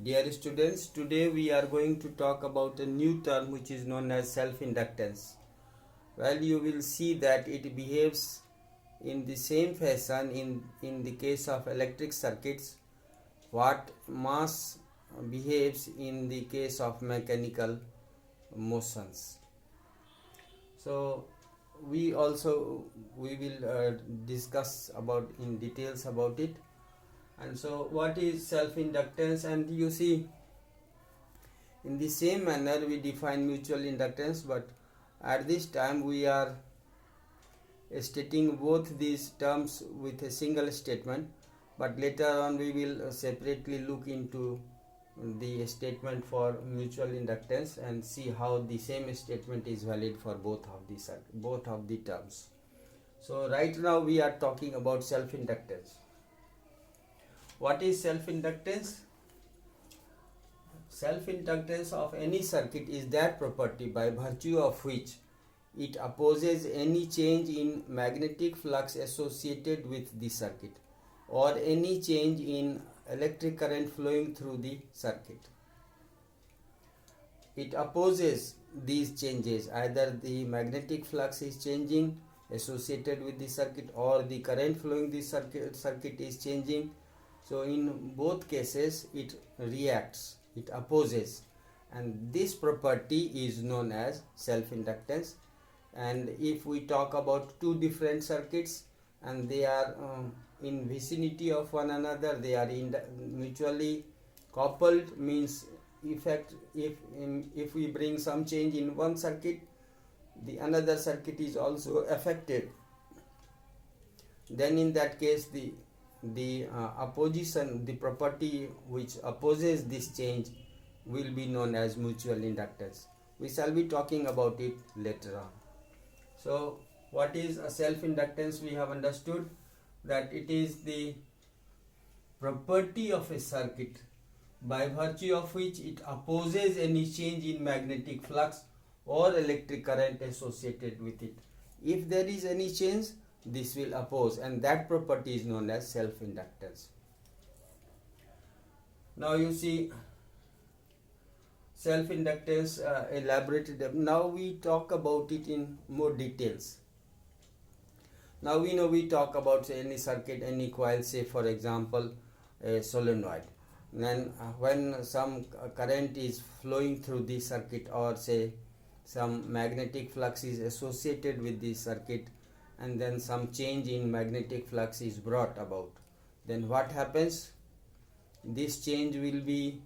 Dear students, today we are going to talk about a new term which is known as self-inductance. Well, you will see that it behaves in the same fashion in the case of electric circuits what mass behaves in the case of mechanical motions. So we will discuss about in details about it. And so what is self-inductance? And you see, in the same manner we define mutual inductance, but at this time we are stating both these terms with a single statement, but later on we will separately look into the statement for mutual inductance and see how the same statement is valid for both of the terms. So right now we are talking about self-inductance. What is self-inductance? Self-inductance of any circuit is that property by virtue of which it opposes any change in magnetic flux associated with the circuit or any change in electric current flowing through the circuit. It opposes these changes, either the magnetic flux is changing associated with the circuit or the current flowing the circuit is changing. So in both cases it reacts, it opposes, and this property is known as self-inductance. And if we talk about two different circuits and they are in vicinity of one another, they are mutually coupled, means if we bring some change in one circuit, the another circuit is also affected, then in that case the opposition, the property which opposes this change will be known as mutual inductance. We shall be talking about it later on. So what is a self-inductance? We have understood that it is the property of a circuit by virtue of which it opposes any change in magnetic flux or electric current associated with it. If there is any change, this will oppose, and that property is known as self-inductance. Now you see self-inductance elaborated. Now we talk about it in more details. Now we know we talk about any circuit, any coil, say for example a solenoid. Then when some current is flowing through the circuit, or say some magnetic flux is associated with the circuit, and then some change in magnetic flux is brought about, then what happens? This change will be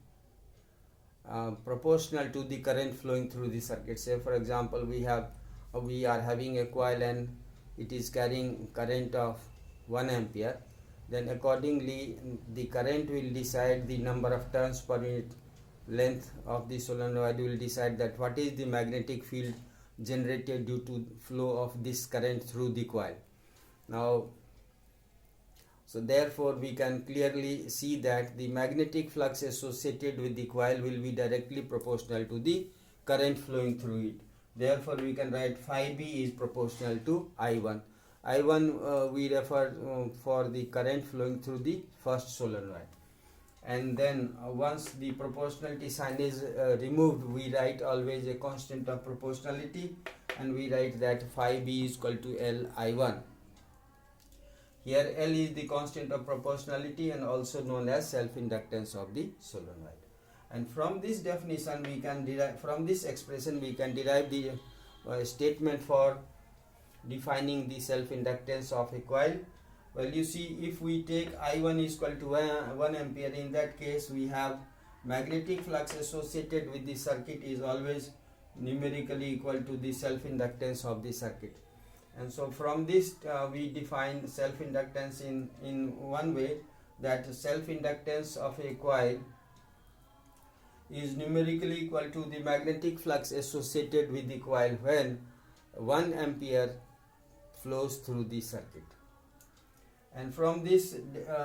proportional to the current flowing through the circuit. Say for example we are having a coil and it is carrying current of 1 ampere, then accordingly the current will decide the number of turns per unit length of the solenoid, will decide that what is the magnetic field generated due to flow of this current through the coil. Now, so therefore we can clearly see that the magnetic flux associated with the coil will be directly proportional to the current flowing through it. Therefore we can write phi b is proportional to I1. I1 we refer for the current flowing through the first solenoid. And then once the proportionality sign is removed, we write always a constant of proportionality, and we write that phi b is equal to L I1. Here L is the constant of proportionality and also known as self-inductance of the solenoid. And from this definition we can derive, from this expression we can derive the statement for defining the self-inductance of a coil. Well, you see, if we take I1 is equal to 1 ampere, in that case we have magnetic flux associated with the circuit is always numerically equal to the self-inductance of the circuit. And so from this we define self-inductance in one way, that self-inductance of a coil is numerically equal to the magnetic flux associated with the coil when 1 ampere flows through the circuit. And from this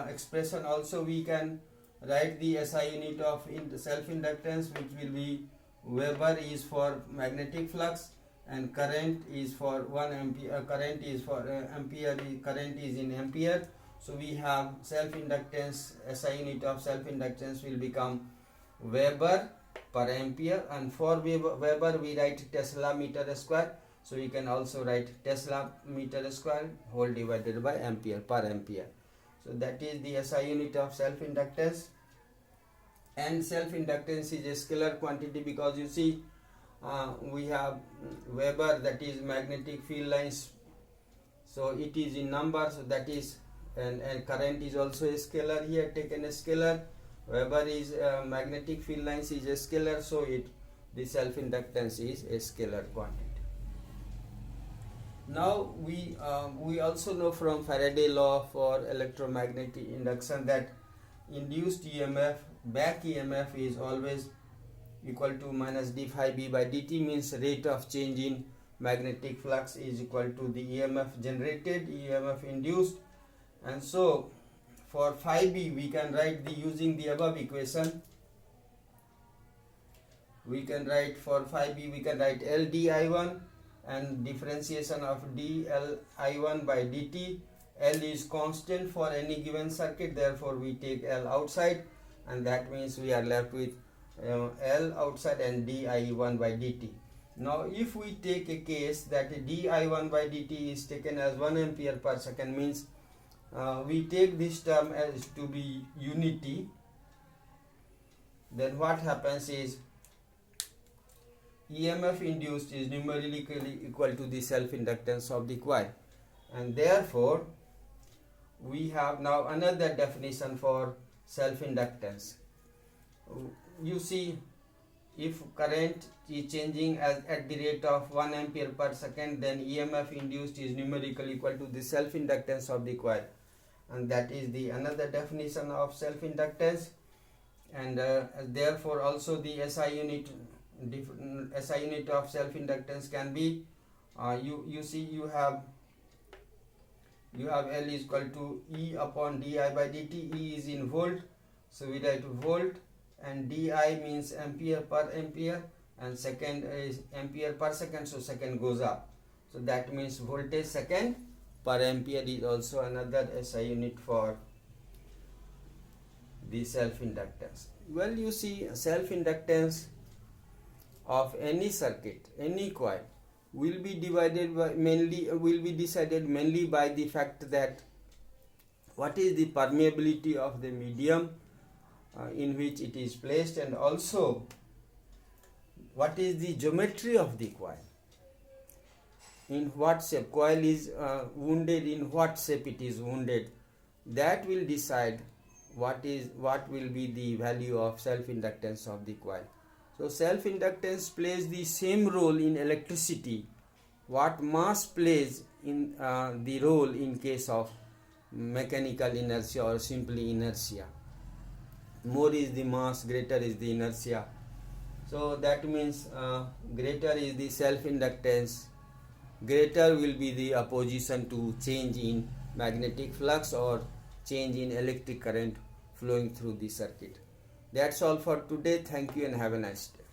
expression also we can write the SI unit of self-inductance, which will be Weber is for magnetic flux and current is for 1 ampere, current is for ampere, current is in ampere. So we have self-inductance, SI unit of self-inductance will become Weber per ampere, and for Weber we write Tesla meter square. So we can also write Tesla meter square whole divided by ampere per ampere. So that is the SI unit of self-inductance. And self-inductance is a scalar quantity, because you see we have Weber, that is magnetic field lines, so it is in number, so that is, and current is also a scalar here, taken a scalar. Weber is magnetic field lines is a scalar, so the self-inductance is a scalar quantity. Now we also know from Faraday law for electromagnetic induction that induced EMF, back EMF, is always equal to minus d phi b by dt, means rate of change in magnetic flux is equal to the EMF generated, EMF induced. And so for phi b we can write using the above equation. We can write for phi b, we can write L di1 and differentiation of dli1 by dt. L is constant for any given circuit, therefore we take L outside, and that means we are left with L outside and di1 by dt. Now if we take a case that di1 by dt is taken as 1 ampere per second, means we take this term as to be unity, then what happens is EMF induced is numerically equal to the self-inductance of the coil, and therefore we have now another definition for self-inductance. You see, if current is changing at the rate of 1 ampere per second, then EMF induced is numerically equal to the self-inductance of the coil, and that is the another definition of self-inductance. And therefore also the SI unit of self-inductance can be you see you have L is equal to E upon di by dt. E is in volt, so we write volt, and di means ampere per ampere, and second is ampere per second, so second goes up, so that means voltage second per ampere is also another SI unit for the self-inductance. Well, you see, self-inductance of any circuit, any coil, will be decided mainly by the fact that what is the permeability of the medium in which it is placed, and also what is the geometry of the coil, in what shape coil is wounded, in what shape it is wounded. That will decide what will be the value of self-inductance of the coil. So self-inductance plays the same role in electricity what mass plays in the role in case of mechanical inertia or simply inertia. More is the mass, greater is the inertia. So that means greater is the self-inductance, greater will be the opposition to change in magnetic flux or change in electric current flowing through the circuit. That's all for today. Thank you and have a nice day.